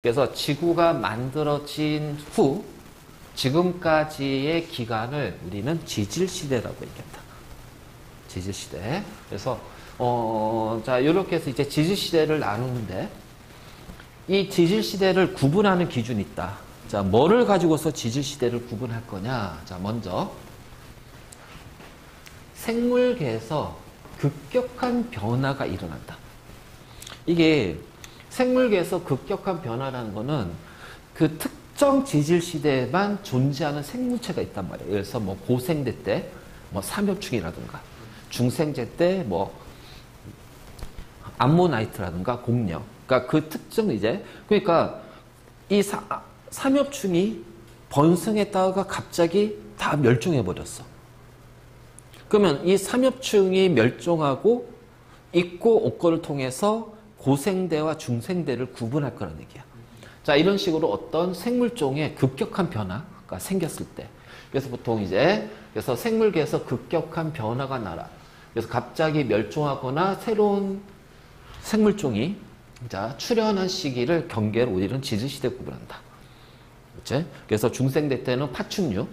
그래서 지구가 만들어진 후 지금까지의 기간을 우리는 지질시대라고 얘기한다. 지질시대. 그래서 자 이렇게 해서 이제 지질시대를 나누는데 이 지질시대를 구분하는 기준이 있다. 자, 뭐를 가지고서 지질시대를 구분할 거냐. 자, 먼저 생물계에서 급격한 변화가 일어난다. 이게 생물계에서 급격한 변화라는 거는 그 특정 지질시대에만 존재하는 생물체가 있단 말이에요. 그래서 뭐 고생대 때 뭐 삼엽충이라든가 중생제 때 뭐 암모나이트라든가 공룡. 그러니까 그 특정 이제 그러니까 이 삼엽충이 번성했다가 갑자기 다 멸종해 버렸어. 그러면 이 삼엽충이 멸종하고 있고 없고를 통해서 고생대와 중생대를 구분할 거라는 얘기야. 자, 이런 식으로 어떤 생물종의 급격한 변화가 생겼을 때. 그래서 보통 이제, 그래서 생물계에서 급격한 변화가 나라. 그래서 갑자기 멸종하거나 새로운 생물종이 자, 출현한 시기를 경계로 우리는 지질시대 구분한다. 그렇지? 그래서 중생대 때는 파충류,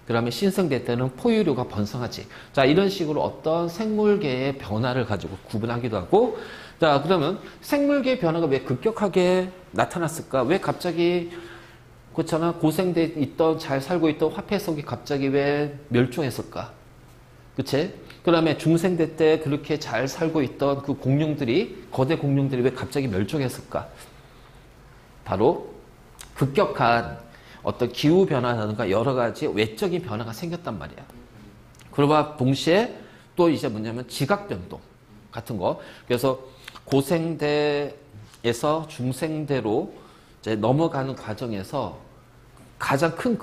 그 다음에 신생대 때는 포유류가 번성하지. 자, 이런 식으로 어떤 생물계의 변화를 가지고 구분하기도 하고, 자, 그러면 생물계의 변화가 왜 급격하게 나타났을까? 왜 갑자기, 그렇잖아. 고생대 있던, 잘 살고 있던 화폐석이 갑자기 왜 멸종했을까? 그치? 그 다음에 중생대 때 그렇게 잘 살고 있던 그 공룡들이, 거대 공룡들이 왜 갑자기 멸종했을까? 바로 급격한 어떤 기후변화라든가 여러 가지 외적인 변화가 생겼단 말이야. 그러와 동시에 또 이제 뭐냐면 지각변동 같은 거. 그래서 고생대에서 중생대로 이제 넘어가는 과정에서 가장 큰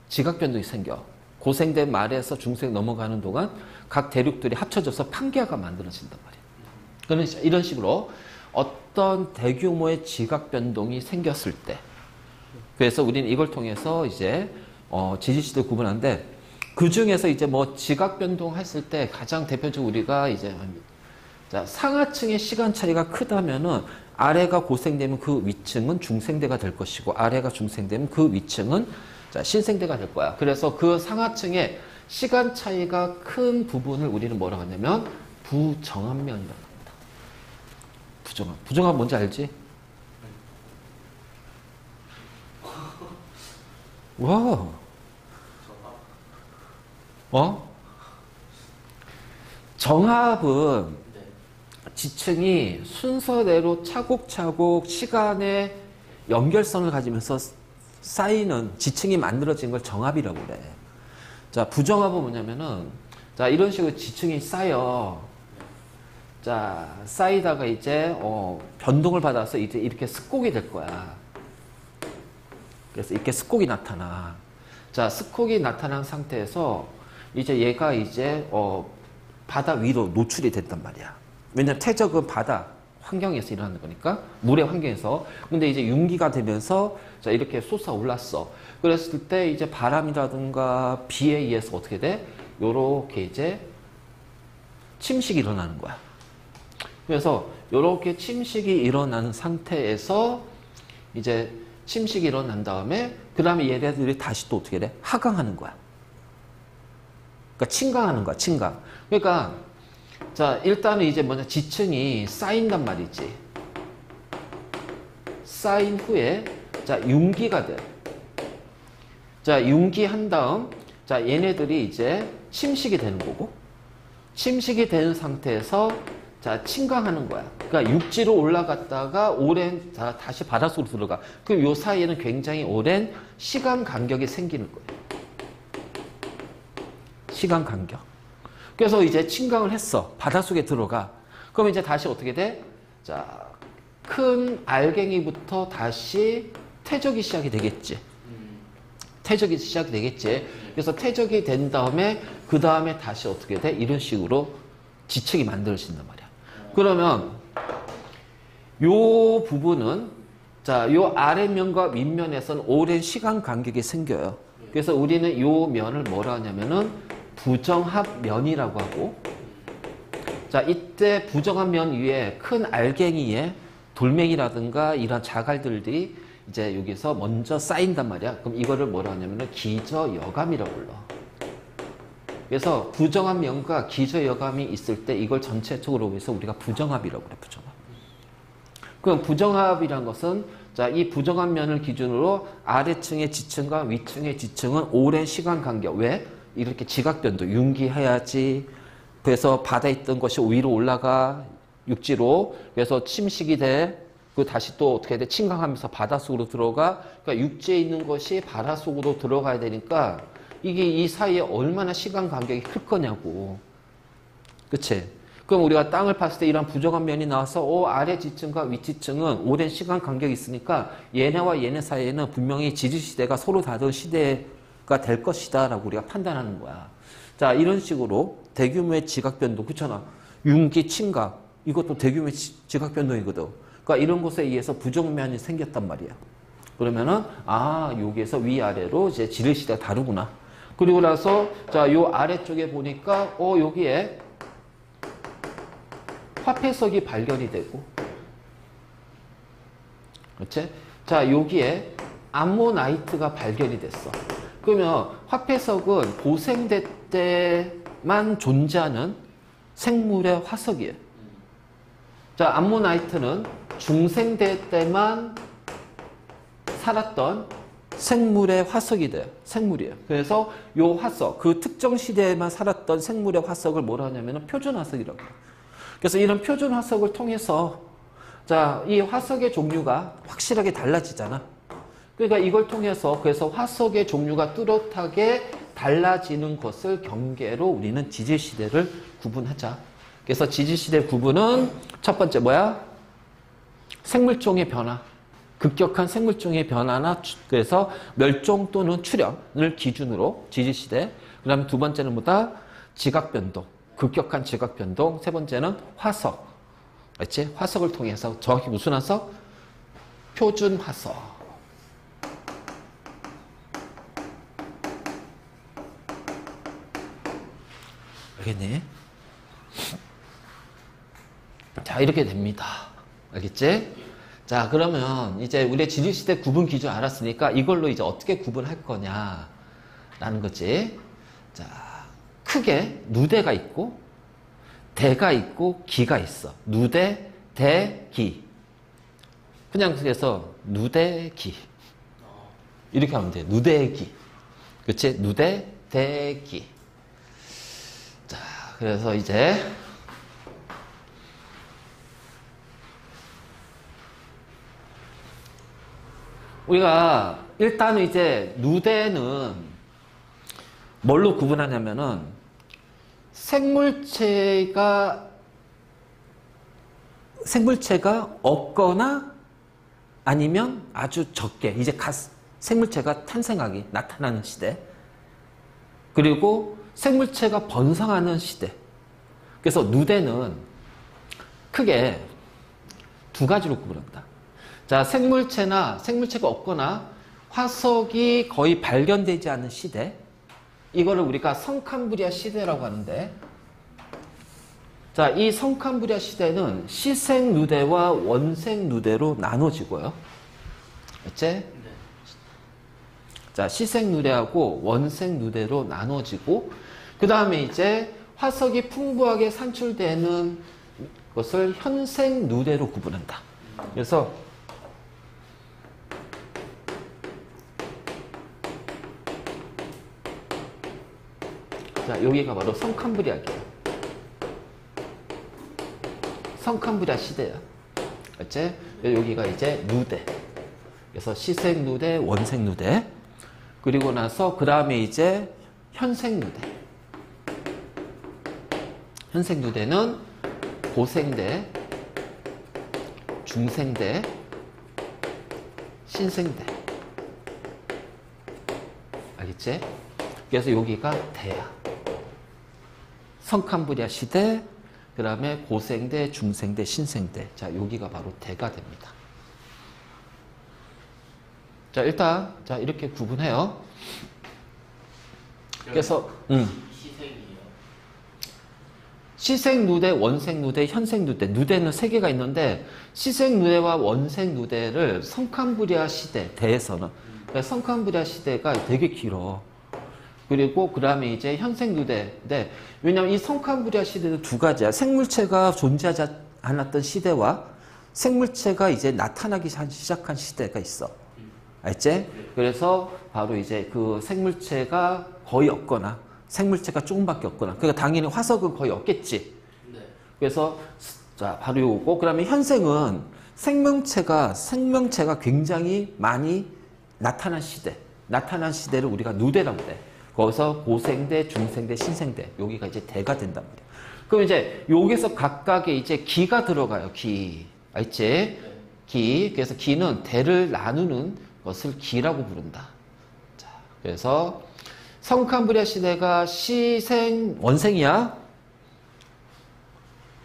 지각변동이 생겨. 고생대 말에서 중생 넘어가는 동안 각 대륙들이 합쳐져서 판게아가 만들어진단 말이야. 그러니까 이런 식으로 어떤 대규모의 지각변동이 생겼을 때 그래서 우리는 이걸 통해서 이제 지질시대를 구분하는데 그 중에서 이제 뭐 지각 변동했을 때 가장 대표적으로 우리가 이제 자, 상하층의 시간 차이가 크다면은 아래가 고생되면 그 위층은 중생대가 될 것이고 아래가 중생되면 그 위층은 자, 신생대가 될 거야. 그래서 그 상하층의 시간 차이가 큰 부분을 우리는 뭐라고 하냐면 부정합면이라고 합니다. 부정합. 부정합 뭔지 알지? 와. 정합은 지층이 순서대로 차곡차곡 시간의 연결성을 가지면서 쌓이는 지층이 만들어진 걸 정합이라고 그래. 자, 부정합은 뭐냐면은 자, 이런 식으로 지층이 쌓여. 자, 쌓이다가 이제 변동을 받아서 이제 이렇게 습곡이 될 거야. 그래서 이렇게 습곡이 나타나. 자, 습곡이 나타난 상태에서 이제 얘가 이제 바다 위로 노출이 됐단 말이야. 왜냐면 퇴적은 바다 환경에서 일어나는 거니까 물의 환경에서. 근데 이제 윤기가 되면서 자, 이렇게 솟아올랐어. 그랬을 때 이제 바람이라든가 비에 의해서 어떻게 돼? 요렇게 이제 침식이 일어나는 거야. 그래서 요렇게 침식이 일어나는 상태에서 이제 침식이 일어난 다음에 그 다음에 얘네들이 다시 또 어떻게 돼? 하강하는 거야. 그러니까 침강하는 거야. 침강. 그러니까 자, 일단은 이제 뭐냐, 지층이 쌓인단 말이지. 쌓인 후에 자, 융기가 돼. 자, 융기한 다음 자, 얘네들이 이제 침식이 되는 거고 침식이 되는 상태에서 자, 침강하는 거야. 그러니까 육지로 올라갔다가 오랜 자, 다시 바닷속으로 들어가. 그럼 요 사이에는 굉장히 오랜 시간 간격이 생기는 거예요. 시간 간격. 그래서 이제 침강을 했어. 바닷속에 들어가. 그럼 이제 다시 어떻게 돼? 자, 큰 알갱이부터 다시 퇴적이 시작이 되겠지. 퇴적이 시작이 되겠지. 그래서 퇴적이 된 다음에 그 다음에 다시 어떻게 돼? 이런 식으로 지층이 만들어진단 말이야. 그러면 요 부분은 자, 요 아랫면과 윗면에서는 오랜 시간 간격이 생겨요. 그래서 우리는 요 면을 뭐라 하냐면은 부정합면이라고 하고 자, 이때 부정합면 위에 큰 알갱이에 돌멩이라든가 이런 자갈들이 이제 여기서 먼저 쌓인단 말이야. 그럼 이거를 뭐라 하냐면은 기저여감이라고 불러. 그래서 부정합 면과 기저여감이 있을 때 이걸 전체적으로 해서 우리가 부정합이라고 그래, 부정합. 그럼 부정합이란 것은 자, 이 부정합 면을 기준으로 아래층의 지층과 위층의 지층은 오랜 시간 간격. 왜? 이렇게 지각변도 융기해야지. 그래서 바다에 있던 것이 위로 올라가 육지로. 그래서 침식이 돼. 그 다시 또 어떻게 돼? 침강하면서 바닷속으로 들어가. 그러니까 육지에 있는 것이 바닷속으로 들어가야 되니까 이게 이 사이에 얼마나 시간 간격이 클 거냐고. 그치? 그럼 우리가 땅을 봤을 때 이런 부정한 면이 나와서 아래 지층과 위 지층은 오랜 시간 간격이 있으니까 얘네와 얘네 사이에는 분명히 지지시대가 서로 다른 시대가 될 것이다 라고 우리가 판단하는 거야. 자, 이런 식으로 대규모의 지각변동, 그렇잖아. 융기, 침각, 이것도 대규모의 지각변동이거든. 그러니까 이런 것에 의해서 부정면이 생겼단 말이야. 그러면은 여기에서 위아래로 이제 지르시대가 다르구나. 그리고 나서 자, 요 아래쪽에 보니까 여기에 화폐석이 발견이 되고, 그렇지? 자, 여기에 암모나이트가 발견이 됐어. 그러면 화폐석은 고생대 때만 존재하는 생물의 화석이에요. 자, 암모나이트는 중생대 때만 살았던 생물의 화석이 돼요. 생물이에요. 그래서 요 화석, 그 특정 시대에만 살았던 생물의 화석을 뭐라 하냐면 표준 화석이라고 해요. 그래서 이런 표준 화석을 통해서 자, 이 화석의 종류가 확실하게 달라지잖아. 그러니까 이걸 통해서 그래서 화석의 종류가 뚜렷하게 달라지는 것을 경계로 우리는 지질시대를 구분하자. 그래서 지질시대 구분은 첫 번째 뭐야? 생물종의 변화. 급격한 생물종의 변화나 그래서 멸종 또는 출현을 기준으로 지질시대. 그 다음에 두 번째는 뭐다? 지각변동. 급격한 지각변동. 세 번째는 화석. 그렇지? 화석을 통해서 정확히 무슨 화석? 표준 화석. 알겠니? 자, 이렇게 됩니다. 알겠지? 자, 그러면 이제 우리의 지질시대 구분 기준 알았으니까 이걸로 이제 어떻게 구분할 거냐 라는 거지. 자, 크게 누대가 있고 대가 있고 기가 있어. 누대, 대, 기. 그냥 그래서 누대, 기. 이렇게 하면 돼. 누대, 기. 그치? 누대, 대, 기. 자, 그래서 이제 우리가 일단은 이제 누대는 뭘로 구분하냐면은 생물체가 없거나 아니면 아주 적게 이제 생물체가 탄생하기 나타나는 시대, 그리고 생물체가 번성하는 시대. 그래서 누대는 크게 두 가지로 구분한다. 자, 생물체가 없거나 화석이 거의 발견되지 않은 시대, 이거를 우리가 성캄브리아 시대라고 하는데, 자, 이 성캄브리아 시대는 시생 누대와 원생 누대로 나눠지고요. 그치? 네. 자, 시생 누대하고 원생 누대로 나눠지고, 그 다음에 이제 화석이 풍부하게 산출되는 것을 현생 누대로 구분한다. 그래서 자, 여기가 바로 성캄브리아기야. 성캄브리아 시대야. 그치? 여기가 이제 누대. 그래서 시생 누대, 원생 누대. 그리고 나서 그 다음에 이제 현생 누대. 현생 누대는 고생대, 중생대, 신생대. 알겠지? 그래서 여기가 대야. 성캄브리아 시대, 그 다음에 고생대, 중생대, 신생대. 자, 여기가 바로 대가 됩니다. 자, 일단, 자, 이렇게 구분해요. 그래서, 시생 누대, 원생 누대, 현생 누대. 누대는 세 개가 있는데 시생 누대와 원생 누대를 성캄브리아 시대에서는 그러니까 성캄브리아 시대가 되게 길어. 그리고 그 다음에 이제 현생 누대인데 왜냐면 이 성캄브리아 시대도 두 가지야. 생물체가 존재하지 않았던 시대와 생물체가 이제 나타나기 시작한 시대가 있어. 알지? 그래서 바로 이제 그 생물체가 거의 없거나 생물체가 조금밖에 없거나 그러니까 당연히 화석은 거의 없겠지. 그래서 자 바로 요거. 그다음에 현생은 생명체가 굉장히 많이 나타난 시대를 우리가 누대라고 해. 거기서 고생대, 중생대, 신생대 여기가 이제 대가 된단 말이야. 그럼 이제 여기서 각각의 이제 기가 들어가요. 기. 알지? 기. 그래서 기는 대를 나누는 것을 기라고 부른다. 자, 그래서 성캄브리아 시대가 시생 원생이야.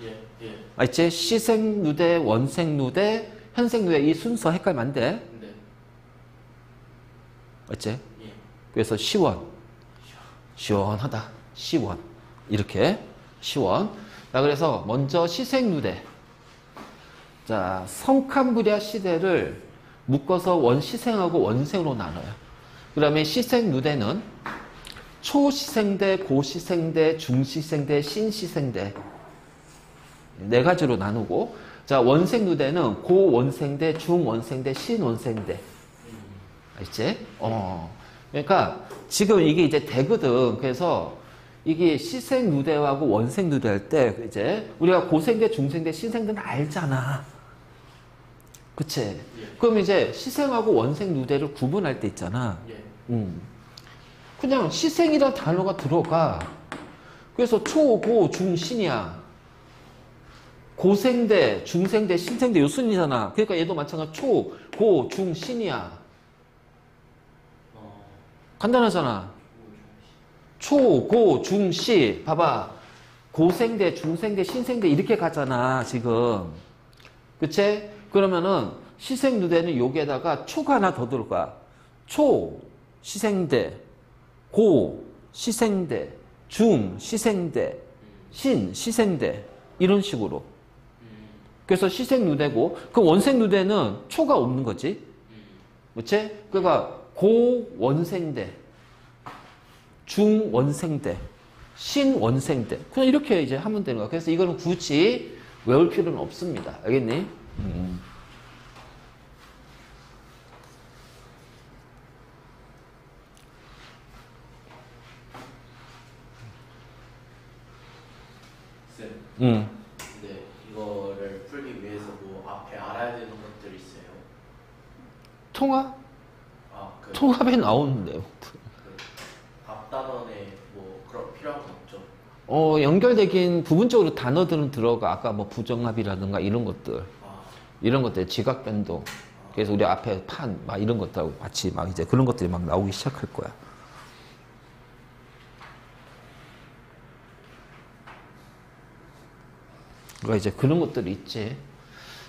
예. 알지? 시생 누대, 원생 누대, 현생 누대 이 순서 헷갈리면 안 돼. 네. 알지? 예. 그래서 시원하다. 시원. 이렇게 시원. 자, 그래서 먼저 시생 누대. 자, 성캄브리아 시대를 묶어서 원시생하고 원생으로 나눠요. 그 다음에 시생 누대는 초시생대, 고시생대, 중시생대, 신시생대 네 가지로 나누고 자 원생 누대는 고원생대, 중원생대, 신원생대 알지? 그러니까 지금 이게 이제 대거든. 그래서 이게 시생 누대하고 원생 누대 할 때 이제 우리가 고생대, 중생대, 신생대는 알잖아. 그치? 예. 그럼 이제 시생하고 원생 누대를 구분할 때 있잖아. 예. 그냥 시생이라는 단어가 들어가. 그래서 초, 고, 중, 신이야. 고생대, 중생대, 신생대 요 순이잖아. 그러니까 얘도 마찬가지로 초, 고, 중, 신이야. 간단하잖아. 초, 고, 중, 시. 봐봐. 고생대, 중생대, 신생대 이렇게 가잖아 지금. 그치? 그러면은 시생 누대는 여기에다가 초가 하나 더 들어가. 초, 시생대, 고, 시생대, 중, 시생대, 신, 시생대 이런 식으로. 그래서 시생 누대고 그 원생 누대는 초가 없는 거지. 그치? 그러니까 고원생대, 중원생대, 신원생대 그냥 이렇게 이제 하면 되는 거야. 그래서 이거는 굳이 외울 필요는 없습니다. 알겠니? 네, 이거를 풀기 위해서 뭐 앞에 알아야 되는 것들이 있어요? 통합? 그 통합에 나오는데요. 앞단원에 뭐 그런 필요한 건 없죠? 연결되긴 부분적으로 단어들은 들어가. 아까 뭐 부정합이라든가 이런 것들. 이런 것들, 지각 변동. 그래서 우리 앞에 판, 막 이런 것들하고 같이 막 이제 그런 것들이 막 나오기 시작할 거야. 그러니까 이제 그런 것들이 있지.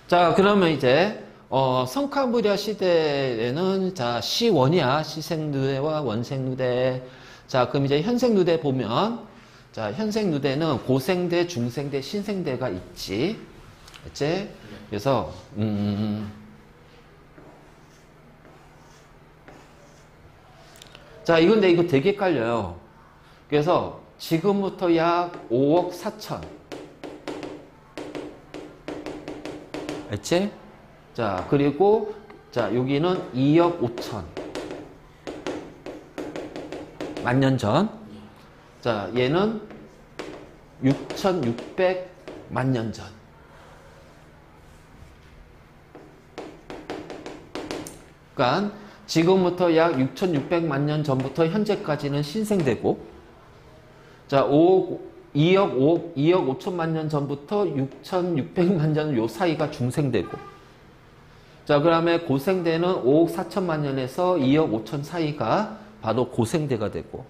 자, 그러면 이제, 성캄브리아 시대에는, 자, 시원이야. 시생누대와 원생누대. 자, 그럼 이제 현생누대 보면, 자, 현생누대는 고생대, 중생대, 신생대가 있지. 그치? 그래서, 자, 이건데 이거 되게 헷갈려요. 그래서 지금부터 약 5억 4천. 알지? 자, 그리고, 자, 여기는 2억 5천. 만년 전. 자, 얘는 6,600만 년 전. 그러니까 지금부터 약 6,600만 년 전부터 현재까지는 신생되고, 자, 2억 5천만 년 전부터 6,600만 년 요 사이가 중생되고, 자, 그 다음에 고생대는 5억 4천만 년에서 2억 5천 사이가 바로 고생대가 되고,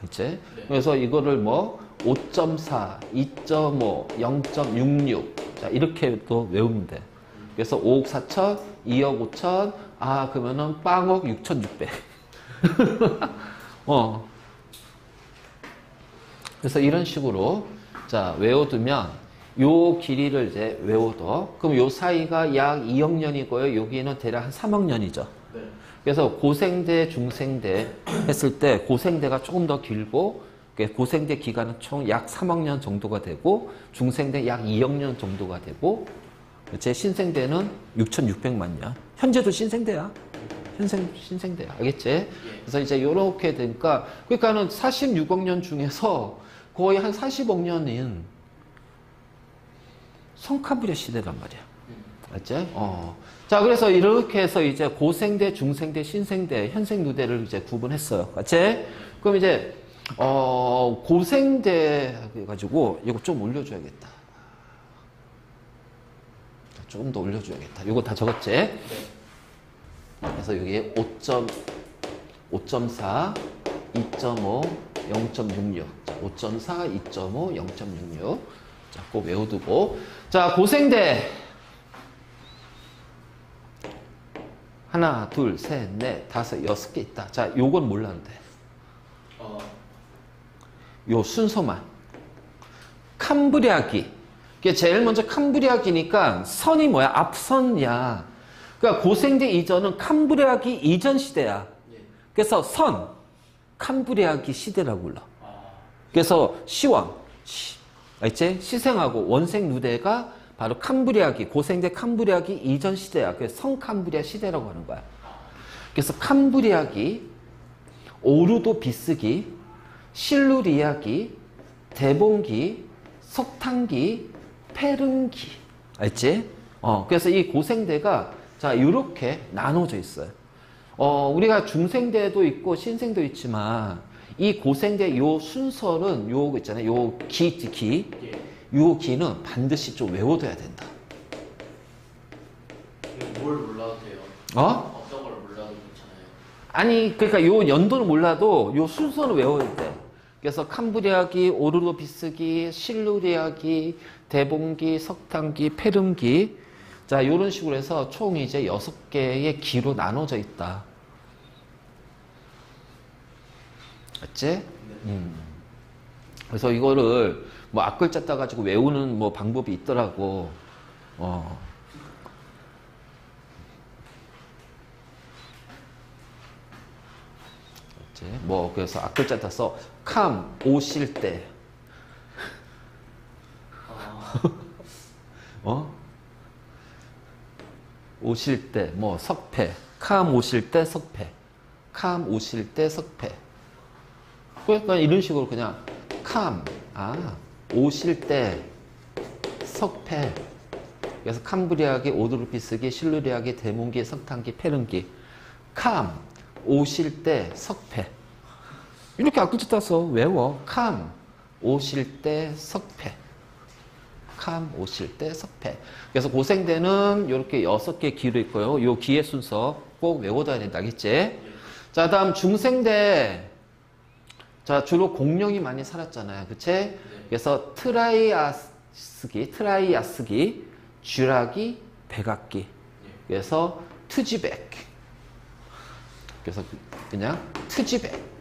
그치? 네. 그래서 이거를 뭐 5.4, 2.5, 0.66 자 이렇게 또 외우면 돼. 그래서 5억 4천, 2억 5천, 그러면은 빵억 6,600. 그래서 이런 식으로 자, 외워두면 요 길이를 이제 외워둬. 그럼 요 사이가 약 2억 년이고요. 여기는 대략 한 3억 년이죠. 네. 그래서 고생대, 중생대 했을 때 고생대가 조금 더 길고 고생대 기간은 총 약 3억 년 정도가 되고 중생대 약 2억 년 정도가 되고 제 신생대는 6,600만 년. 현재도 신생대야. 신생대야. 알겠지? 그래서 이제 요렇게 되니까 그러니까는 46억 년 중에서 거의 한 40억 년인 성카브리아 시대란 말이야. 알지? 자, 그래서 이렇게 해서 이제 고생대, 중생대, 신생대, 현생누대를 이제 구분했어요. 알지? 그럼 이제 고생대 해가지고 이거 좀 올려줘야겠다. 조금 더 올려줘야겠다. 이거 다 적었지? 네. 그래서 여기 5.4, 2.5, 0.66. 자, 5.4, 2.5, 0.66. 자, 꼭 외워두고. 자, 고생대. 하나, 둘, 셋, 넷, 다섯, 여섯 개 있다. 자, 요건 몰랐는데. 요 순서만. 캄브리아기. 이게 제일 먼저 캄브리아기니까 선이 뭐야? 앞선이야. 그러니까 고생대 이전은 캄브리아기 이전 시대야. 그래서 선, 캄브리아기 시대라고 불러. 그래서 시왕, 알지? 시생하고 원생 누대가 바로 캄브리아기, 고생대 캄브리아기 이전 시대야. 그래서 성캄브리아 시대라고 하는 거야. 그래서 캄브리아기, 오르도비스기, 실루리아기, 대봉기, 석탄기, 페른기. 알지? 그래서 이 고생대가 자, 이렇게 나눠져 있어요. 우리가 중생대도 있고 신생도 있지만 이 고생대 요 순서는 요 있잖아요. 요 요 기는 반드시 좀 외워둬야 된다. 뭘 몰라도 돼요? 어떤 걸 몰라도 괜찮아요? 아니, 그러니까 요 연도는 몰라도 요 순서는 외워야 돼. 그래서 캄브리아기, 오르도비스기, 실루리아기, 대봉기, 석탄기, 페름기. 자, 요런 식으로 해서 총 이제 6개의 기로 나눠져 있다. 맞지? 그래서 이거를 뭐 앞글자 따가지고 외우는 뭐 방법이 있더라고. 맞지? 뭐 그래서 앞글자 따서 캄, 오실 때. 오실 때, 뭐, 석패. 캄 오실 때, 석패. 캄 오실 때, 석패. 그러니까 이런 식으로 그냥, 캄, 오실 때, 석패. 그래서 캄브리아기, 오드루피스기, 실루리아기, 대문기, 석탄기, 페른기. 캄, 오실 때, 석패. 이렇게 앞글자 따서 외워. 캄, 오실 때, 석패. 캄 오실 때 석패. 그래서 고생대는 이렇게 6개 기로 있고요. 요 기의 순서 꼭 외워둬야 된다. 알겠지? 자, 다음 중생대. 자, 주로 공룡이 많이 살았잖아요. 그치? 그래서 트라이아스기, 쥐라기, 백악기. 그래서 트지백. 그래서 그냥 트지백.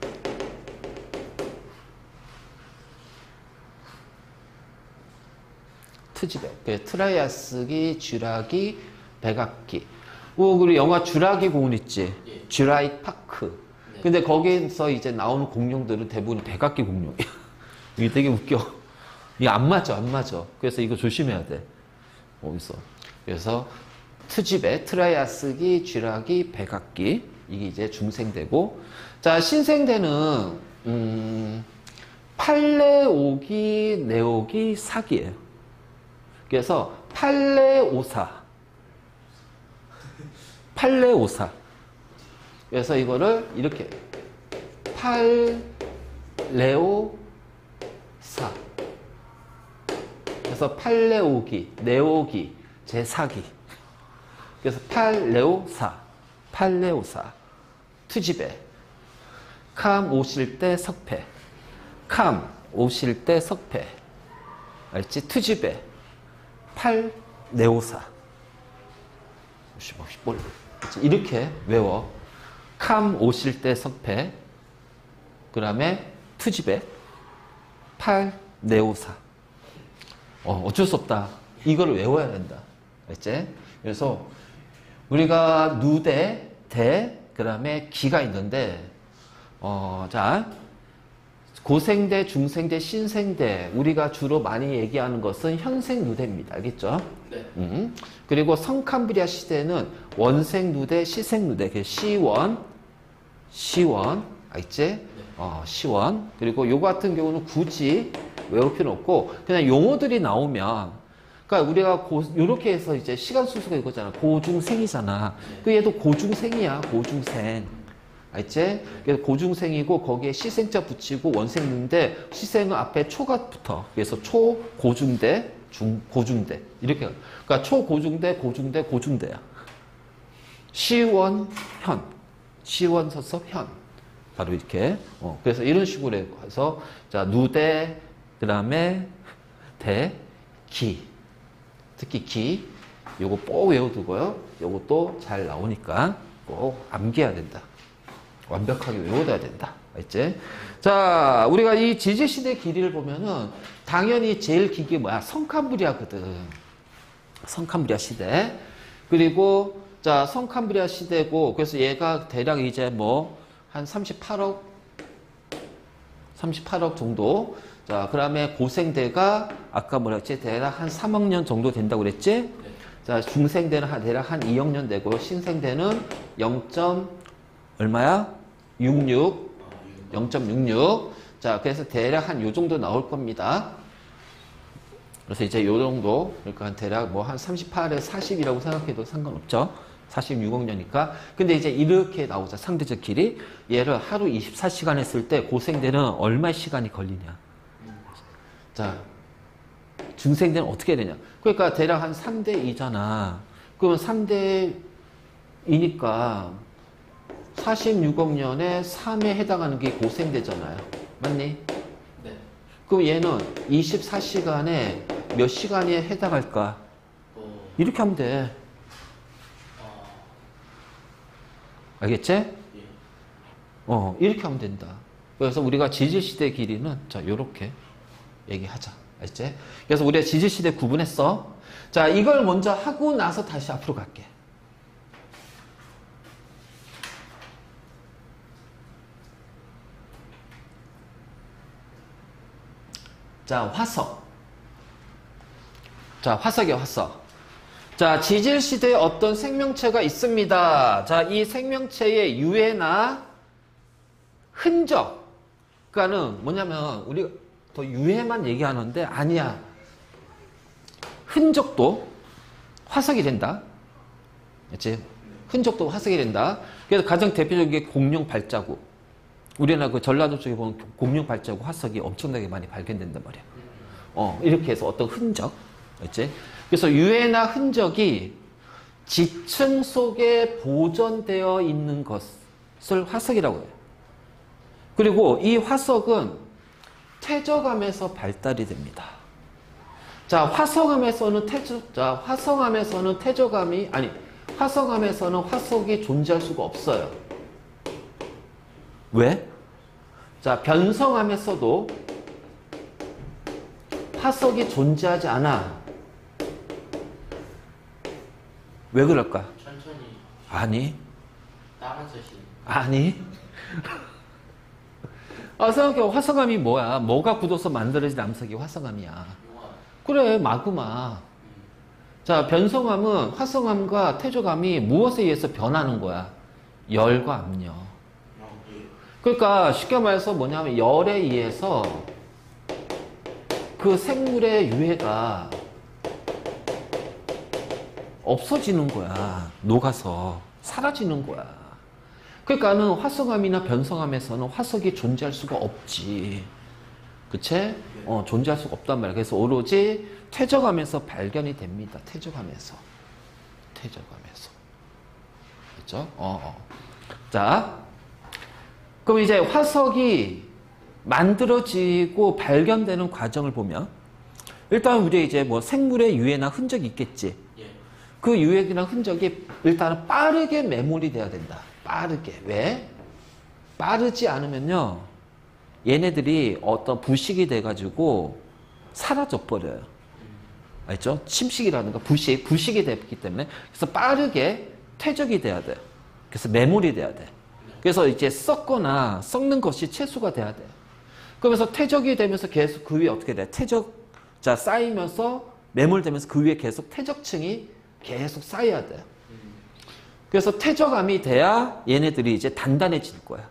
트지백. 트라이아스기, 쥐라기, 백악기. 그리고 영화 쥐라기 공원 있지? 쥐라익 파크. 근데 거기서 이제 나오는 공룡들은 대부분 백악기 공룡이야. 이게 되게 웃겨. 이게 안 맞아. 그래서 이거 조심해야 돼. 어디서. 그래서 트지백, 트라이아스기, 쥐라기, 백악기. 이게 이제 중생대고. 자, 신생대는, 팔레오기, 네오기, 사기예요. 그래서 팔레오사. 그래서 이거를 이렇게 팔레오사. 그래서 팔레오기, 네오기, 제사기. 그래서 팔레오사. 투지베. 캄 오실 때 석패. 캄 오실 때 석패. 알지? 투지베. 팔레오사. 이렇게 외워. 캄 오실 때 석패. 그 다음에 투지백. 팔레오사. 어쩔 수 없다. 이걸 외워야 된다. 알지? 그래서 우리가 누대, 대, 그 다음에 기가 있는데, 자, 고생대, 중생대, 신생대, 우리가 주로 많이 얘기하는 것은 현생 누대입니다. 알겠죠? 네. 그리고 성캄브리아 시대는 원생 누대, 시생 누대, 시원, 알겠지? 시원. 그리고 요거 같은 경우는 굳이 외울 필요는 없고, 그냥 용어들이 나오면, 그러니까 우리가 요렇게 해서 이제 시간 순서가 이거잖아. 고중생이잖아. 그 얘도 고중생이야, 고중생. 알지? 그래서 고중생이고 거기에 시생자 붙이고 원생인데 시생은 앞에 초가 붙어. 그래서 초, 고중대, 고중대. 이렇게. 그러니까 초, 고중대, 고중대, 고중대야. 시원, 현. 시원, 서서, 현. 바로 이렇게. 그래서 이런 식으로 해서 자, 누대, 그 다음에 대, 기. 특히 기. 요거 꼭 외워두고요. 요것도 잘 나오니까 꼭 암기해야 된다. 완벽하게 외워둬야 된다. 알지? 자, 우리가 이 지지시대 길이를 보면은 당연히 제일 긴 게 뭐야? 성캄브리아거든. 성캄브리아 시대. 그리고 자, 성캄브리아 시대고 그래서 얘가 대략 이제 뭐 한 38억 정도. 자, 그 다음에 고생대가 아까 뭐라 했지? 대략 한 3억 년 정도 된다고 그랬지? 자, 중생대는 대략 한 2억 년 되고 신생대는 0. 얼마야? 0.66. 자, 그래서 대략 한 요 정도 나올 겁니다. 그래서 이제 요 정도, 그러니까 한 대략 뭐 한 38에서 40이라고 생각해도 상관없죠. 46억 년이니까. 근데 이제 이렇게 나오자, 상대적 길이. 얘를 하루 24시간 했을 때 고생대는 얼마 시간이 걸리냐. 자, 중생대는 어떻게 되냐. 그러니까 대략 한 3대 2잖아. 그러면 3대 2니까 46억 년에 3에 해당하는 게 고생대잖아요. 맞니? 네. 그럼 얘는 24시간에 몇 시간에 해당할까? 이렇게 하면 돼. 알겠지? 예. 이렇게 하면 된다. 그래서 우리가 지질시대 길이는 자, 요렇게 얘기하자. 알겠지? 그래서 우리가 지질시대 구분했어. 자, 이걸 먼저 하고 나서 다시 앞으로 갈게. 자, 화석. 자, 화석이야, 화석. 자, 지질시대에 어떤 생명체가 있습니다. 자, 이 생명체의 유해나 흔적. 그러니까는 뭐냐면, 우리가 더 유해만 얘기하는데, 아니야. 흔적도 화석이 된다. 그치? 흔적도 화석이 된다. 그래서 가장 대표적인 게 공룡 발자국. 우리나라 그 전라도 쪽에 보면 공룡 발자국 화석이 엄청나게 많이 발견된단 말이야. 이렇게 해서 어떤 흔적. 그치? 그래서 유해나 흔적이 지층 속에 보존되어 있는 것을 화석이라고 해요. 그리고 이 화석은 퇴적암에서 발달이 됩니다. 자, 화성암에서는 화성암에서는 화석이 존재할 수가 없어요. 왜? 자, 변성암에서도 화석이 존재하지 않아. 왜 그럴까? 천천히 아니. 따라서 시. 아니. 생각해. 화성암이 뭐야? 뭐가 굳어서 만들어진 암석이 화성암이야. 용암. 그래, 마그마. 자, 변성암은 화성암과 퇴적암이 무엇에 의해서 변하는 거야? 열과 압력. 예. 그러니까 쉽게 말해서 뭐냐면 열에 의해서 그 생물의 유해가 없어지는 거야. 녹아서 사라지는 거야. 그러니까는 화성암이나 변성암에서는 화석이 존재할 수가 없지. 그치? 존재할 수가 없단 말이야. 그래서 오로지 퇴적암에서 발견이 됩니다. 퇴적암에서. 그렇죠? 자, 그럼 이제 화석이 만들어지고 발견되는 과정을 보면 일단 우리 이제 뭐 생물의 유해나 흔적이 있겠지. 예. 그 유해나 흔적이 일단은 빠르게 메모리 돼야 된다. 빠르게. 왜? 빠르지 않으면요. 얘네들이 어떤 부식이 돼가지고 사라져 버려요. 알죠? 침식이라든가 부식이 됐기 때문에 그래서 빠르게 퇴적이 돼야 돼요. 그래서 매몰이 돼야 돼. 그래서 이제 썩거나 썩는 것이 채소가 돼야 돼. 그러면서 퇴적이 되면서 계속 그 위에 어떻게 돼? 자, 쌓이면서 매몰되면서 그 위에 계속 퇴적층이 계속 쌓여야 돼요. 그래서 퇴적암이 돼야 얘네들이 이제 단단해질 거야.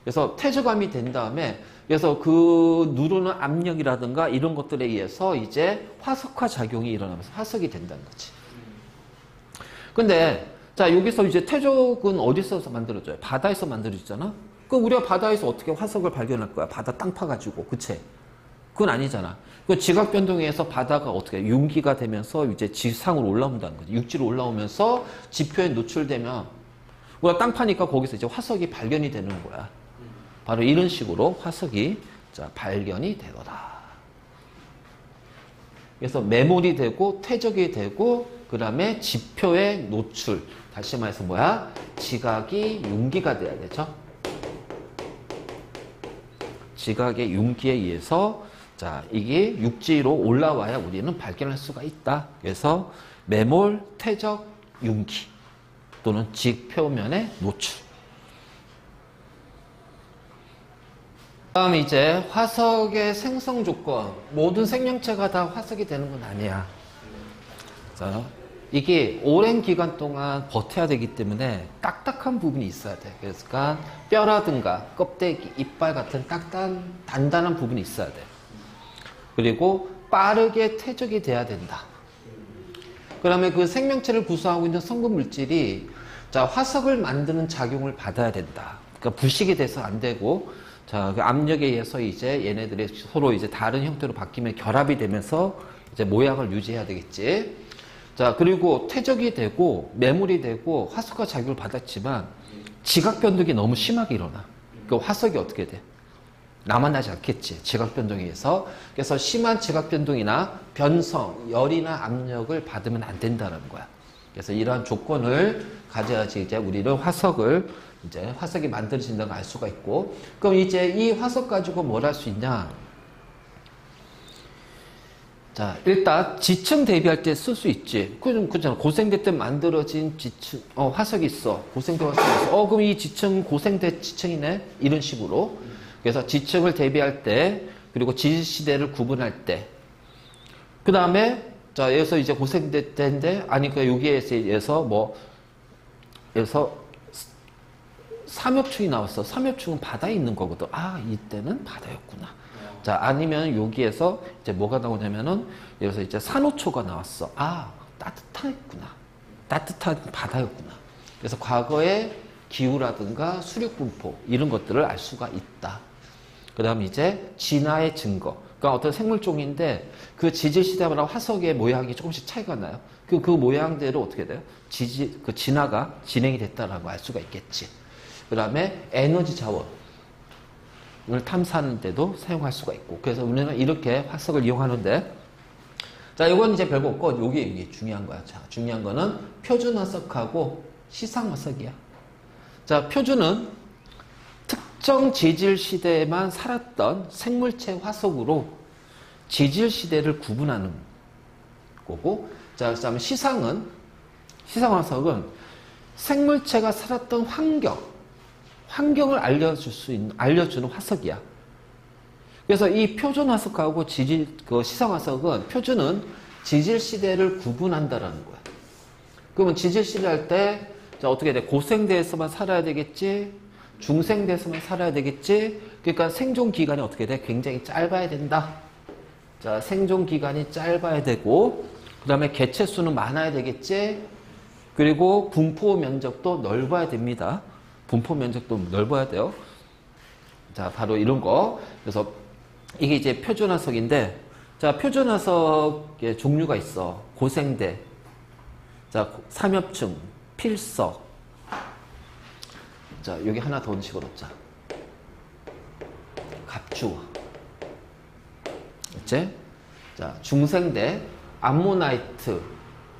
그래서 퇴적암이 된 다음에 그래서 그 누르는 압력이라든가 이런 것들에 의해서 이제 화석화 작용이 일어나면서 화석이 된다는 거지. 근데 자, 여기서 이제 퇴적은 어디서 만들어져요? 바다에서 만들어지잖아? 그럼 우리가 바다에서 어떻게 화석을 발견할 거야? 바다 땅 파가지고, 그치? 그건 아니잖아. 그 지각 변동에 의해서 바다가 어떻게 융기가 되면서 이제 지상으로 올라온다는 거지. 육지로 올라오면서 지표에 노출되면 우리가 땅 파니까 거기서 이제 화석이 발견이 되는 거야. 바로 이런 식으로 화석이 자, 발견이 되더라. 그래서 매몰이 되고 퇴적이 되고 그 다음에 지표의 노출. 다시 말해서 뭐야? 지각이 융기가 돼야 되죠. 지각의 융기에 의해서 자, 이게 육지로 올라와야 우리는 발견할 수가 있다. 그래서 매몰, 퇴적, 융기 또는 지표면의 노출. 다음 이제 화석의 생성 조건. 모든 생명체가 다 화석이 되는 건 아니야. 자, 이게 오랜 기간 동안 버텨야 되기 때문에 딱딱한 부분이 있어야 돼. 그러니까 뼈라든가 껍데기, 이빨 같은 단단한 부분이 있어야 돼. 그리고 빠르게 퇴적이 돼야 된다. 그러면 그 생명체를 구성하고 있는 성분 물질이 자, 화석을 만드는 작용을 받아야 된다. 그러니까 부식이 돼서 안 되고 자, 그 압력에 의해서 이제 얘네들이 서로 이제 다른 형태로 바뀌면 결합이 되면서 이제 모양을 유지해야 되겠지. 자, 그리고 퇴적이 되고 매몰이 되고 화석화 작용을 받았지만 지각 변동이 너무 심하게 일어나. 그 화석이 어떻게 돼? 남아나지 않겠지. 지각 변동에 의해서. 그래서 심한 지각 변동이나 변성, 열이나 압력을 받으면 안 된다는 거야. 그래서 이러한 조건을 가져야지 이제 우리는 화석이 만들어진다는 걸 알 수가 있고. 그럼 이제 이 화석 가지고 뭘 할 수 있냐? 자, 일단 지층 대비할 때 쓸 수 있지. 그잖아. 고생대 때 만들어진 지층, 화석이 있어. 고생대 화석이 있어. 그럼 이 지층 고생대 지층이네. 이런 식으로. 그래서 지층을 대비할 때, 그리고 지질시대를 구분할 때. 그 다음에, 자, 여기서 이제 고생대 때인데, 그러니까 여기에서 여기서 삼엽충이 나왔어. 삼엽충은 바다에 있는 거거든. 이때는 바다였구나. 자, 아니면 여기에서 이제 뭐가 나오냐면은 여기서 이제 산호초가 나왔어. 따뜻했구나. 따뜻한 바다였구나. 그래서 과거의 기후라든가 수륙 분포 이런 것들을 알 수가 있다. 그 다음 이제 진화의 증거. 그러니까 어떤 생물종인데 그 지질 시대마다 화석의 모양이 조금씩 차이가 나요. 그 모양대로 어떻게 돼요? 그 진화가 진행이 됐다라고 알 수가 있겠지. 그 다음에 에너지 자원. 을 탐사하는 데도 사용할 수가 있고. 그래서 우리는 이렇게 화석을 이용하는데, 자, 이건 이제 별거 없고, 이게 중요한 거야. 자, 중요한 거는 표준 화석하고 시상 화석이야. 자, 표준은 특정 지질 시대에만 살았던 생물체 화석으로 지질 시대를 구분하는 거고, 자, 그다음에 시상 화석은 생물체가 살았던 환경을 알려주는 화석이야. 그래서 이 표준 화석하고 시상 화석은 표준은 지질 시대를 구분한다라는 거야. 그러면 지질 시대 할 때 어떻게 돼? 고생대에서만 살아야 되겠지? 중생대에서만 살아야 되겠지? 그러니까 생존 기간이 어떻게 돼? 굉장히 짧아야 된다. 자, 생존 기간이 짧아야 되고, 그 다음에 개체 수는 많아야 되겠지? 그리고 분포 면적도 넓어야 됩니다. 분포 면적도 넓어야 돼요. 자, 바로 이런 거. 그래서 이게 이제 표준 화석인데, 자, 표준 화석의 종류가 있어. 고생대, 자, 삼엽충, 필석. 자, 여기 하나 더 얹히고 놓자. 갑주어. 그치? 자, 중생대, 암모나이트,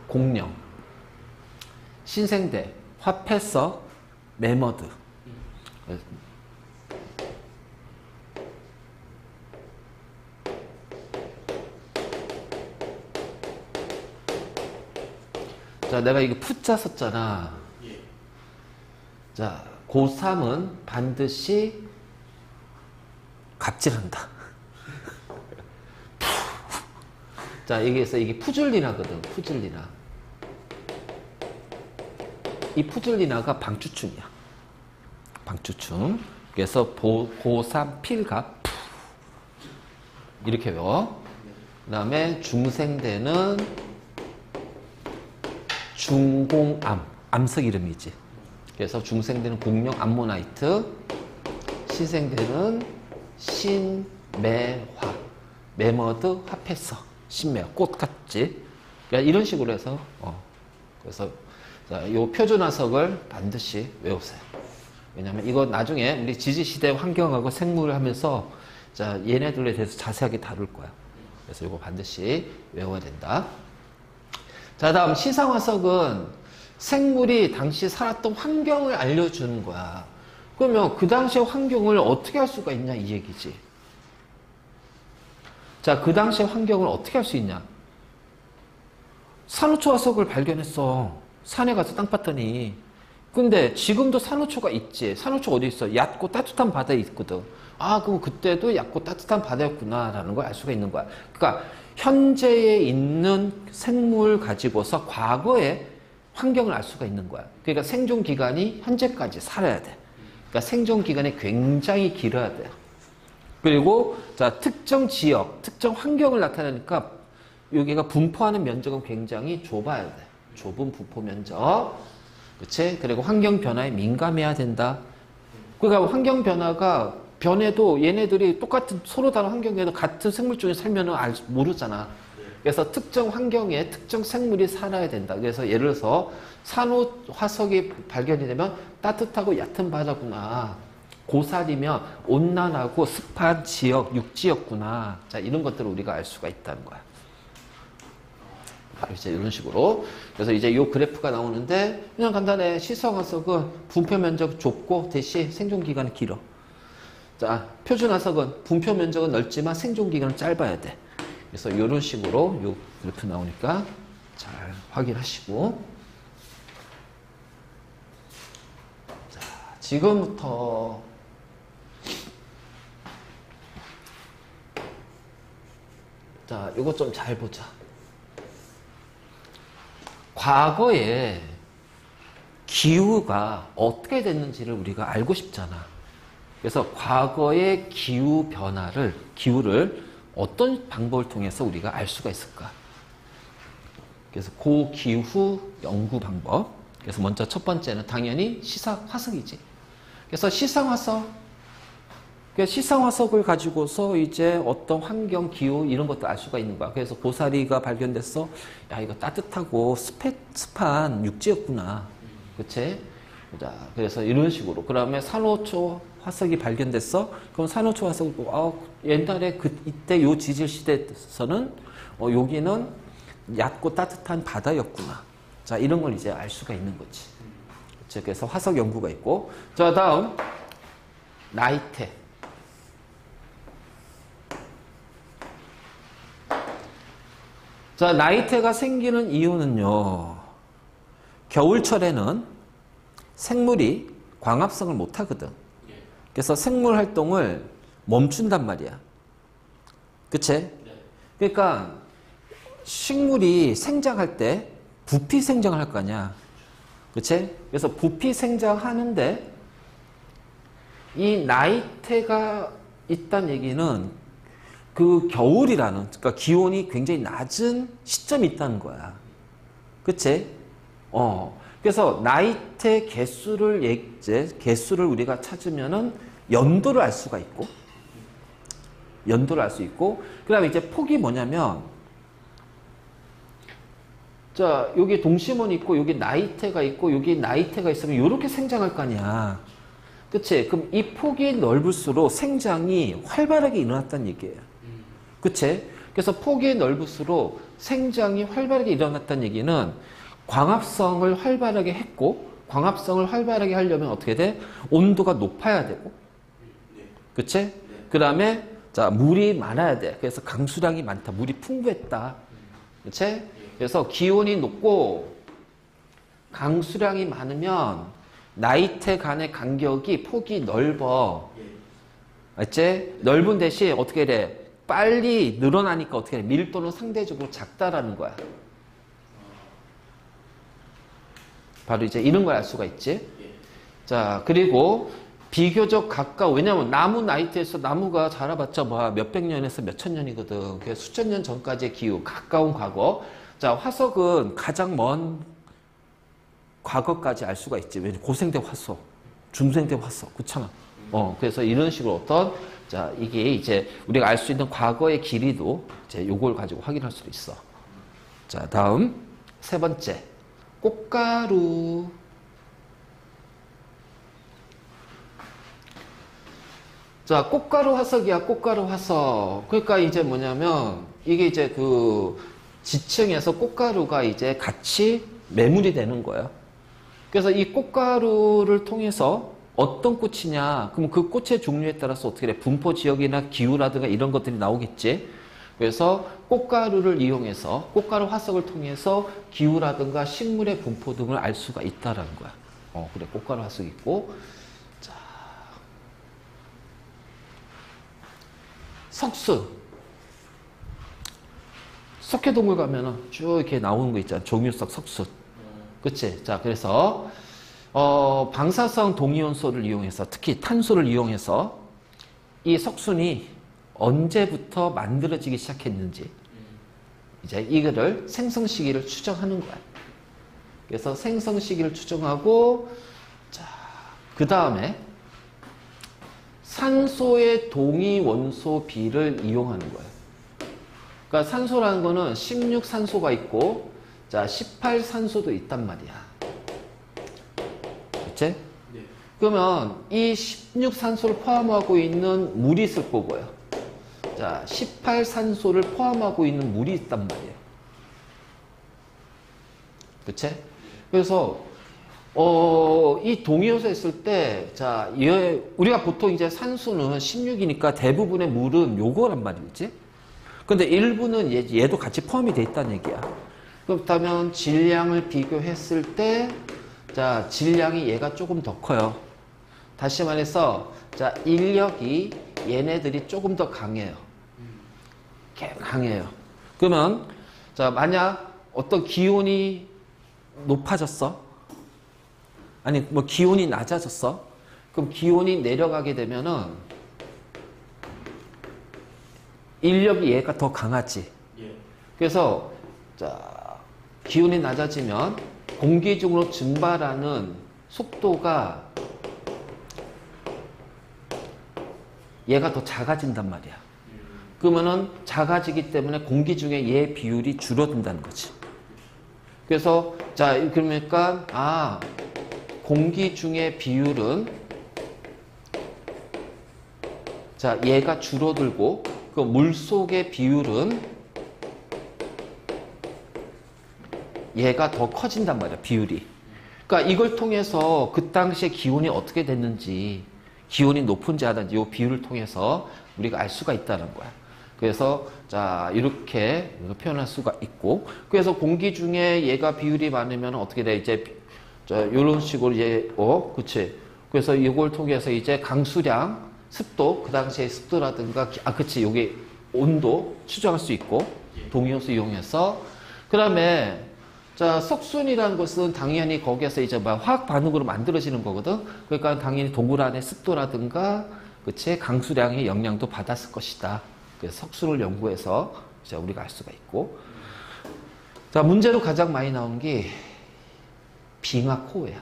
공룡. 신생대, 화폐석, 매머드. 자, 내가 이거 푸자 썼잖아. 예. 자, 고3은 반드시 갑질한다. 자, 여기에서 이게 푸줄리나거든. 푸줄리나. 이 푸줄리나가 방추충이야. 방추충. 그래서 고3 필갑 이렇게 외워. 그 다음에 중생대는 중공암. 암석 이름이지. 그래서 중생대는 공룡 암모나이트. 신생대는 신매화. 매머드 화폐석. 신매화. 꽃같지. 그러니까 이런 식으로 해서 그래서 자, 요 표준화석을 반드시 외우세요. 왜냐면 이거 나중에 우리 지지시대 환경하고 생물을 하면서 자, 얘네들에 대해서 자세하게 다룰 거야. 그래서 이거 반드시 외워야 된다. 자, 다음 시상화석은 생물이 당시 살았던 환경을 알려주는 거야. 그러면 그 당시의 환경을 어떻게 할 수가 있냐 이 얘기지. 자, 그 당시의 환경을 어떻게 할 수 있냐. 산호초 화석을 발견했어. 산에 가서 땅 팠더니. 근데 지금도 산호초가 있지. 산호초 어디 있어? 얕고 따뜻한 바다에 있거든. 아, 그럼 그때도 얕고 따뜻한 바다였구나라는 걸 알 수가 있는 거야. 그러니까 현재에 있는 생물 가지고서 과거의 환경을 알 수가 있는 거야. 그러니까 생존 기간이 현재까지 살아야 돼. 그러니까 생존 기간이 굉장히 길어야 돼. 그리고 자, 특정 지역, 특정 환경을 나타내니까 여기가 분포하는 면적은 굉장히 좁아야 돼. 좁은 분포 면적. 그치? 그리고 환경 변화에 민감해야 된다. 그러니까 환경 변화가 변해도 얘네들이 똑같은 서로 다른 환경에도 같은 생물종이 살면은 모르잖아. 그래서 특정 환경에 특정 생물이 살아야 된다. 그래서 예를 들어서 산호 화석이 발견이 되면 따뜻하고 얕은 바다구나. 고살이면 온난하고 습한 지역, 육지였구나. 자, 이런 것들을 우리가 알 수가 있다는 거야. 바로 이제 이런 식으로. 그래서 이제 이 그래프가 나오는데 그냥 간단해. 시성화석은 분포 면적 좁고 대신 생존 기간이 길어. 자, 표준화석은 분포 면적은 넓지만 생존 기간은 짧아야 돼. 그래서 이런 식으로 이 그래프 나오니까 잘 확인하시고. 자, 지금부터 자, 이거 좀 잘 보자. 과거에 기후가 어떻게 됐는지를 우리가 알고 싶잖아. 그래서 과거의 기후 변화를, 기후를 어떤 방법을 통해서 우리가 알 수가 있을까? 그래서 고기후 연구 방법. 그래서 먼저 첫 번째는 당연히 화석이지. 그래서 시상화석을 가지고서 이제 어떤 환경, 기후 이런 것도 알 수가 있는 거야. 그래서 고사리가 발견됐어. 야, 이거 따뜻하고 습한 육지였구나. 그치? 자, 그래서 이런 식으로. 그 다음에 산호초 화석이 발견됐어. 그럼 산호초 화석을 보고, 옛날에 이때 요 지질 시대에서는 여기는 얕고 따뜻한 바다였구나. 자, 이런 걸 이제 알 수가 있는 거지. 그치? 그래서 화석 연구가 있고. 자, 다음 나이테. 자, 나이테가 생기는 이유는요. 겨울철에는 생물이 광합성을 못 하거든. 그래서 생물 활동을 멈춘단 말이야. 그치? 그러니까 식물이 생장할 때 부피 생장을 할 거 아니야. 그치? 그래서 부피 생장하는데 이 나이테가 있다는 얘기는 그 겨울이라는, 그러니까 기온이 굉장히 낮은 시점이 있다는 거야. 그치? 그래서 나이테 개수를 우리가 찾으면은 연도를 알 수가 있고, 그 다음에 이제 폭이 뭐냐면, 자, 여기 동심원이 있고, 여기 나이테가 있고, 여기 나이테가 있으면 이렇게 생장할 거 아니야. 그치? 그럼 이 폭이 넓을수록 생장이 활발하게 일어났다는 얘기예요. 그치? 그래서 폭이 넓을수록 생장이 활발하게 일어났다는 얘기는 광합성을 활발하게 했고, 광합성을 활발하게 하려면 어떻게 돼? 온도가 높아야 되고, 그치? 그 다음에, 자, 물이 많아야 돼. 그래서 강수량이 많다. 물이 풍부했다. 그치? 그래서 기온이 높고, 강수량이 많으면 나이테 간의 간격이 폭이 넓어. 예. 알지? 넓은 대신 어떻게 돼? 빨리 늘어나니까 어떻게 돼? 밀도는 상대적으로 작다라는 거야. 바로 이제 이런 걸 알 수가 있지. 예. 자, 그리고 비교적 가까워. 왜냐면 나무 나이테에서 나무가 자라봤자 뭐 몇백 년에서 몇천 년이거든. 그래서 수천 년 전까지의 기후, 가까운 과거. 자, 화석은 가장 먼 과거까지 알 수가 있지. 왜냐면 고생대 화석, 중생대 화석, 그렇잖아. 그래서 이런 식으로 어떤, 자, 이게 이제 우리가 알 수 있는 과거의 길이도 이제 요걸 가지고 확인할 수도 있어. 자, 다음 세 번째. 꽃가루. 자, 꽃가루 화석이야, 꽃가루 화석. 그러니까 이제 뭐냐면, 이게 이제 그 지층에서 꽃가루가 이제 같이 매물이 되는 거예요. 그래서 이 꽃가루를 통해서 어떤 꽃이냐, 그럼 그 꽃의 종류에 따라서 어떻게 돼? 분포 지역이나 기후라든가 이런 것들이 나오겠지. 그래서 꽃가루를 이용해서, 꽃가루 화석을 통해서 기후라든가 식물의 분포 등을 알 수가 있다라는 거야. 그래, 꽃가루 화석이 있고. 석순. 석회동물 가면은 쭉 이렇게 나오는 거 있잖아. 종유석 석순. 그치? 자, 그래서, 방사성 동위원소를 이용해서, 특히 탄소를 이용해서 이 석순이 언제부터 만들어지기 시작했는지, 이제 이거를 생성 시기를 추정하는 거야. 그래서 생성 시기를 추정하고, 자, 그 다음에 산소의 동위 원소 비를 이용하는 거예요. 그러니까 산소라는 거는 16산소가 있고, 자, 18산소도 있단 말이야. 그치? 네. 그러면 이 16산소를 포함하고 있는 물이 있을 거고요. 자, 18산소를 포함하고 있는 물이 있단 말이에요. 그치? 그래서 이 동위원소에 있을 때, 자, 우리가 보통 이제 산소는 16이니까 대부분의 물은 요거란 말이지. 근데 일부는 얘도 같이 포함이 돼 있다는 얘기야. 그렇다면 질량을 비교했을 때, 자, 질량이 얘가 조금 더 커요. 다시 말해서, 자, 인력이 얘네들이 조금 더 강해요. 강해요. 그러면, 자, 만약 어떤 기온이 높아졌어? 아니, 뭐 기온이 낮아졌어? 그럼 기온이 내려가게 되면은 인력이 얘가 더 강하지. 예. 그래서 자, 기온이 낮아지면 공기 중으로 증발하는 속도가 얘가 더 작아진단 말이야. 그러면은 작아지기 때문에 공기 중에 얘 비율이 줄어든다는 거지. 그래서 자, 그러니까 공기 중의 비율은 자, 얘가 줄어들고 그 물속의 비율은 얘가 더 커진단 말이야, 비율이. 그러니까 이걸 통해서 그 당시에 기온이 어떻게 됐는지, 기온이 높은지 하든지 이 비율을 통해서 우리가 알 수가 있다는 거야. 그래서 자, 이렇게 표현할 수가 있고, 그래서 공기 중에 얘가 비율이 많으면 어떻게 돼? 이제 자, 이런 식으로 이제 그치. 그래서 이걸 통해서 이제 강수량, 습도, 그 당시에 습도라든가, 그치. 여기 온도 추정할 수 있고, 동위원소 이용해서. 그 다음에, 자, 석순이라는 것은 당연히 거기에서 이제 화학 반응으로 만들어지는 거거든. 그러니까 당연히 동굴 안에 습도라든가, 그치. 강수량의 영향도 받았을 것이다. 그래서 석순을 연구해서 이제 우리가 알 수가 있고. 자, 문제로 가장 많이 나오는 게 빙하 코어야.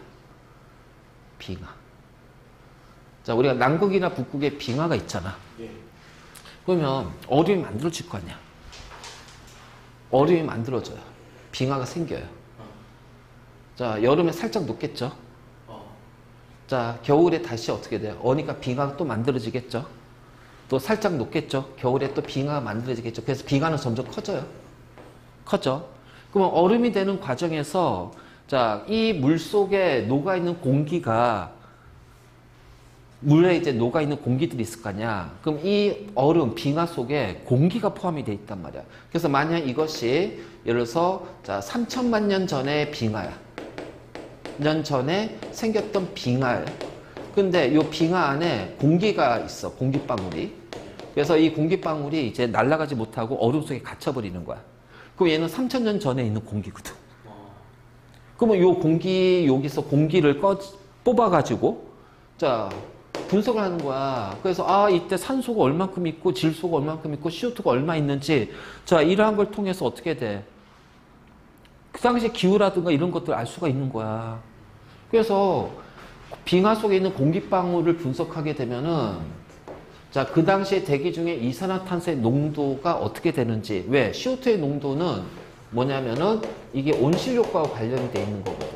빙하. 자, 우리가 남극이나 북극에 빙하가 있잖아. 예. 그러면 얼음이 만들어질 거 아니야. 얼음이 만들어져요. 빙하가 생겨요. 자, 여름에 살짝 녹겠죠. 자, 겨울에 다시 어떻게 돼요? 어니까 빙하가 또 만들어지겠죠. 또 살짝 녹겠죠. 겨울에 또 빙하가 만들어지겠죠. 그래서 빙하는 점점 커져요. 커져. 그러면 얼음이 되는 과정에서 자, 이 물 속에 녹아있는 공기가, 물에 이제 녹아있는 공기들이 있을 거 아니야. 그럼 이 얼음, 빙하 속에 공기가 포함이 돼 있단 말이야. 그래서 만약 이것이, 예를 들어서, 자, 3천만 년 전의 빙하야. 년 전에 생겼던 빙하예요. 근데 이 빙하 안에 공기가 있어. 공기방울이. 그래서 이 공기방울이 이제 날아가지 못하고 얼음 속에 갇혀버리는 거야. 그럼 얘는 3,000년 전에 있는 공기거든. 그러면 요 공기, 여기서 공기를 뽑아가지고, 자, 분석을 하는 거야. 그래서, 아, 이때 산소가 얼만큼 있고, 질소가 얼만큼 있고, CO2가 얼마 있는지, 자, 이러한 걸 통해서 어떻게 돼? 그 당시 기후라든가 이런 것들 알 수가 있는 거야. 그래서, 빙하 속에 있는 공기방울을 분석하게 되면은, 자, 그 당시에 대기 중에 이산화탄소의 농도가 어떻게 되는지, 왜? CO2의 농도는 뭐냐면은 이게 온실효과와 관련이 돼 있는 거거든.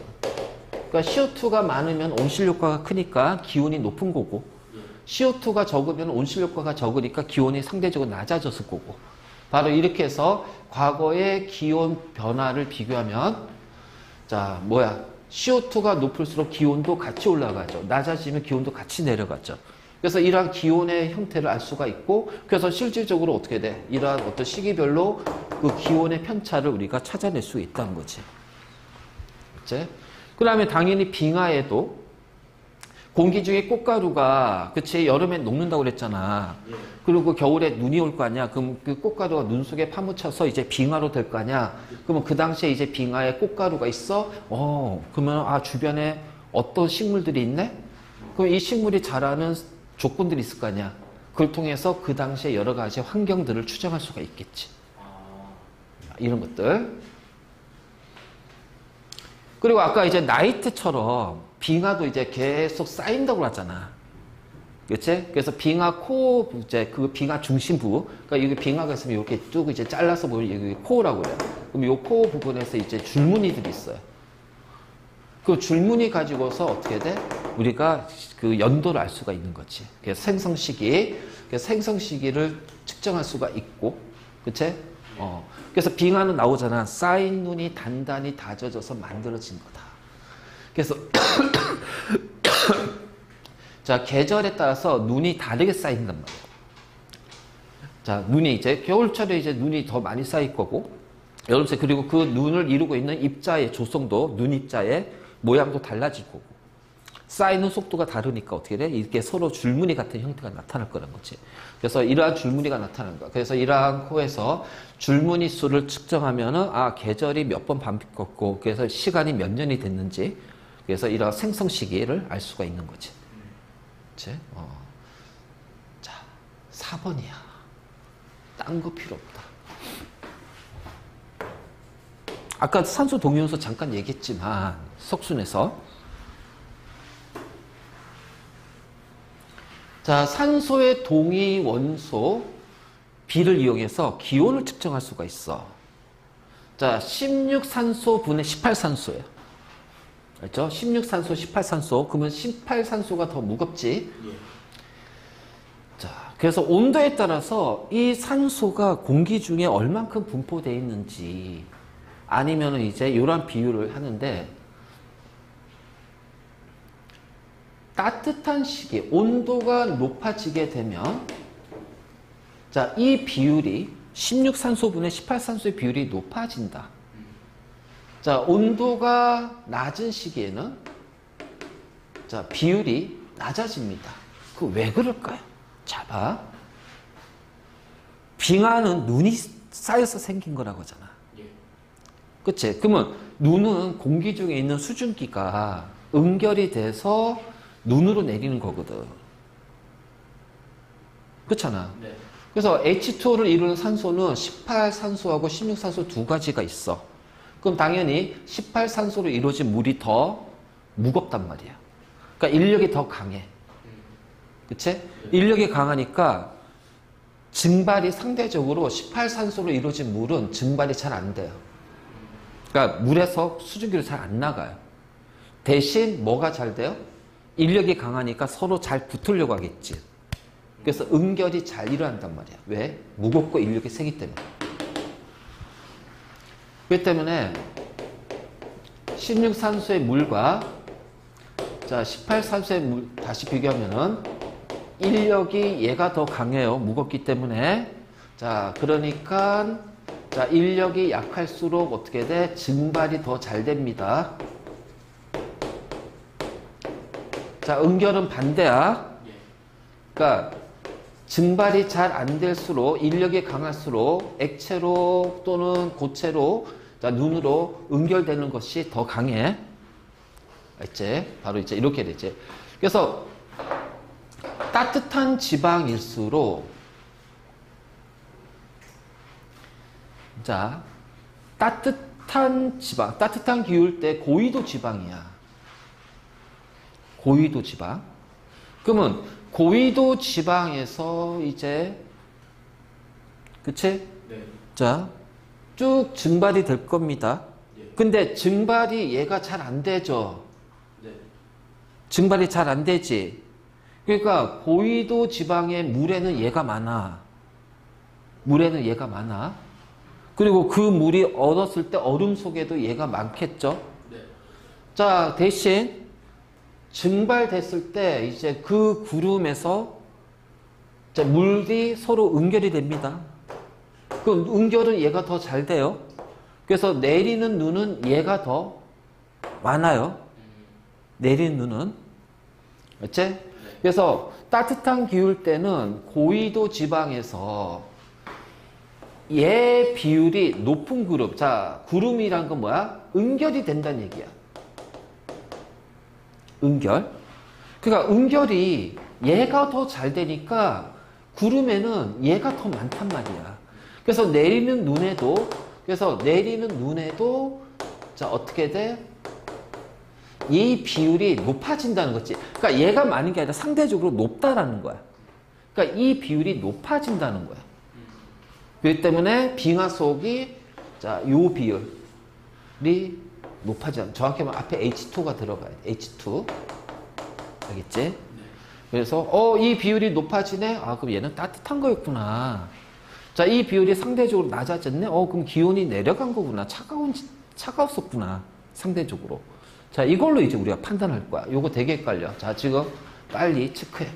그러니까 CO2가 많으면 온실효과가 크니까 기온이 높은 거고, CO2가 적으면 온실효과가 적으니까 기온이 상대적으로 낮아졌을 거고. 바로 이렇게 해서 과거의 기온 변화를 비교하면, 자, 뭐야? CO2가 높을수록 기온도 같이 올라가죠. 낮아지면 기온도 같이 내려가죠. 그래서 이러한 기온의 형태를 알 수가 있고, 그래서 실질적으로 어떻게 돼? 이러한 어떤 시기별로 그 기온의 편차를 우리가 찾아낼 수 있다는 거지. 그치? 그 다음에 당연히 빙하에도 공기 중에 꽃가루가, 그치? 여름에 녹는다고 그랬잖아. 그리고 겨울에 눈이 올 거 아니야? 그럼 그 꽃가루가 눈 속에 파묻혀서 이제 빙하로 될 거 아니야? 그러면 그 당시에 이제 빙하에 꽃가루가 있어? 그러면 아, 주변에 어떤 식물들이 있네? 그럼 이 식물이 자라는 조건들이 있을 거 아니야. 그걸 통해서 그 당시에 여러 가지 환경들을 추정할 수가 있겠지. 이런 것들. 그리고 아까 이제 나이트처럼 빙하도 이제 계속 쌓인다고 하잖아. 그치? 그래서 빙하 코어, 이제 그 빙하 중심부. 그러니까 여기 빙하가 있으면 이렇게 쭉 이제 잘라서 보면 여기 코어라고 그래요. 그럼 이 코어 부분에서 이제 줄무늬들이 있어요. 그 줄무늬 가지고서 어떻게 돼? 우리가 그 연도를 알 수가 있는 거지. 그래서 생성 시기, 그래서 생성 시기를 측정할 수가 있고, 그치? 그래서 빙하는 나오잖아. 쌓인 눈이 단단히 다져져서 만들어진 거다. 그래서 자, 계절에 따라서 눈이 다르게 쌓인단 말이야. 자, 눈이 이제 겨울철에 이제 눈이 더 많이 쌓일 거고, 여름철 그리고 그 눈을 이루고 있는 입자의 조성도 눈 입자의 모양도 달라질 거고, 쌓이는 속도가 다르니까 어떻게 돼? 이렇게 서로 줄무늬 같은 형태가 나타날 거란 거지. 그래서 이러한 줄무늬가 나타나는 거야. 그래서 이러한 코에서 줄무늬 수를 측정하면은 아, 계절이 몇 번 바뀌었고, 그래서 시간이 몇 년이 됐는지, 그래서 이러한 생성 시기를 알 수가 있는 거지. 그치? 자, 4번이야. 딴 거 필요 없다. 아까 산소 동위원소 잠깐 얘기했지만 석순에서, 자, 산소의 동위 원소 B를 이용해서 기온을 측정할 수가 있어. 자, 16산소분의 18산소예요. 알죠? 16산소, 18산소. 그러면 18산소가 더 무겁지? 자, 그래서 온도에 따라서 이 산소가 공기 중에 얼만큼 분포되어 있는지, 아니면은 이제 이런 비율을 하는데, 따뜻한 시기, 온도가 높아지게 되면, 자, 이 비율이 16산소분의 18산소의 비율이 높아진다. 자, 온도가 낮은 시기에는, 자, 비율이 낮아집니다. 그 왜 그럴까요? 자, 봐. 빙하는 눈이 쌓여서 생긴 거라고 하잖아. 그치? 그러면 눈은 공기 중에 있는 수증기가 응결이 돼서 눈으로 내리는 거거든. 그렇잖아. 네. 그래서 H2O를 이루는 산소는 18산소하고 16산소 두 가지가 있어. 그럼 당연히 18산소로 이루어진 물이 더 무겁단 말이야. 그러니까 인력이 더 강해. 그치? 인력이 강하니까 증발이 상대적으로 18산소로 이루어진 물은 증발이 잘 안 돼요. 그러니까 물에서 수증기로 잘 안 나가요. 대신 뭐가 잘 돼요? 인력이 강하니까 서로 잘 붙으려고 하겠지. 그래서 응결이 잘 일어난단 말이야. 왜? 무겁고 인력이 세기 때문에. 그렇기 때문에 16산소의 물과 자 18산소의 물 다시 비교하면은 인력이 얘가 더 강해요. 무겁기 때문에. 자, 그러니까 자, 인력이 약할수록 어떻게 돼? 증발이 더 잘 됩니다. 자, 응결은 반대야. 예. 그러니까 증발이 잘 안 될수록 인력이 강할수록 액체로 또는 고체로 자, 눈으로 응결되는 것이 더 강해. 알지? 바로 이제 이렇게 되지. 그래서 따뜻한 지방일수록 자, 따뜻한 지방, 따뜻한 기울 때 고위도 지방이야. 고위도 지방. 그러면 고위도 지방에서 이제 그치? 네. 자, 쭉 증발이 될 겁니다. 예. 근데 증발이 얘가 잘 안 되죠. 네. 증발이 잘 안 되지. 그러니까 고위도 지방의 물에는 얘가 많아. 물에는 얘가 많아. 그리고 그 물이 얼었을 때 얼음 속에도 얘가 많겠죠. 네. 자, 대신 증발됐을 때 이제 그 구름에서 이제 물이 서로 응결이 됩니다. 그 응결은 얘가 더 잘 돼요. 그래서 내리는 눈은 얘가 더 많아요. 내리는 눈은. 그렇지? 그래서 따뜻한 기울 때는 고위도 지방에서 얘 비율이 높은 구름. 자, 구름이란 건 뭐야? 응결이 된다는 얘기야. 응결. 그러니까 응결이 얘가 더 잘 되니까 구름에는 얘가 더 많단 말이야. 그래서 내리는 눈에도 자, 어떻게 돼? 이 비율이 높아진다는 거지. 그러니까 얘가 많은 게 아니라 상대적으로 높다라는 거야. 그러니까 이 비율이 높아진다는 거야. 그렇기 때문에 빙하 속이 자, 요 비율이 높아져. 정확히 말하면 앞에 H2가 들어가야 돼. H2. 알겠지? 네. 그래서 이 비율이 높아지네. 아, 그럼 얘는 따뜻한 거였구나. 자, 이 비율이 상대적으로 낮아졌네. 그럼 기온이 내려간 거구나. 차가웠었구나. 상대적으로. 자, 이걸로 이제 우리가 판단할 거야. 요거 되게 헷갈려. 자, 지금 빨리 체크해.